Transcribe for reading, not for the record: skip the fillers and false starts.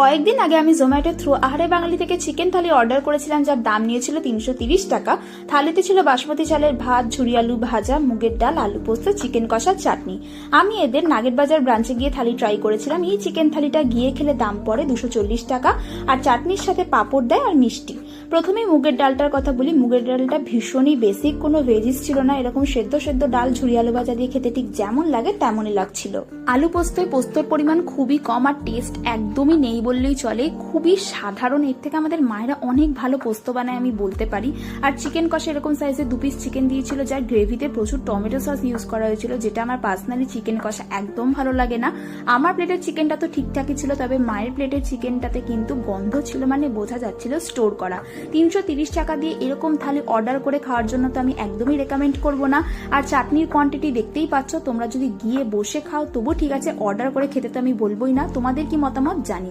কয়েকদিন আগে আমি জোম্যাটো থ্রু আহারে বাঙালি থেকে চিকেন থালি অর্ডার করেছিলাম, যার দাম নিয়েছিল 330 টাকা। থালিতে ছিল বাসমতি চালের ভাত, ঝুরি আলু ভাজা, মুগের ডাল, আলু পোস্ত, চিকেন কষা, চাটনি। আমি এদের নাগের বাজার ব্রাঞ্চে গিয়ে থালি ট্রাই করেছিলাম। এই চিকেন থালিটা গিয়ে খেলে দাম পড়ে 240 টাকা, আর চাটনির সাথে পাঁপড় দেয় আর মিষ্টি। প্রথমে মুগের ডালটার কথা বলি। মুগের ডালটা ভীষণই বেসিক, কোনো ভেজিস ছিল না। এরকম সেদ্ধ সেদ্ধ ডাল ঝুরি আলু ভাজা দিয়ে খেতে ঠিক যেমন লাগে তেমনই লাগছিল। আলু পোস্তর পরিমাণ খুবই কম, আর টেস্ট একদমই নেই বললেই চলে। খুবই সাধারণ। এর থেকে আমাদের মায়েরা অনেক ভালো পোস্ত বানায় আমি বলতে পারি। আর চিকেন কষা এরকম সাইজের 2 পিস চিকেন দিয়েছিল, যার গ্রেভিতে প্রচুর টমেটো সস ইউজ করা হয়েছিল, যেটা আমার পার্সোনালি চিকেন কষা একদম ভালো লাগে না। আমার প্লেটের চিকেনটা তো ঠিকঠাকই ছিল, তবে মায়ের প্লেটের চিকেনটাতে কিন্তু গন্ধ ছিল, মানে বোঝা যাচ্ছিল স্টোর করা। 330 টাকা দিয়ে এরকম থালি অর্ডার করে খাওয়ার জন্য তো আমি একদমই রেকমেন্ড করব না। আর চাটনির কোয়ান্টিটি দেখতেই পাচ্ছ। তোমরা যদি গিয়ে বসে খাও তবু ঠিক আছে, অর্ডার করে খেতে তো আমি বলবোই না। তোমাদের কি মতামত জানিও।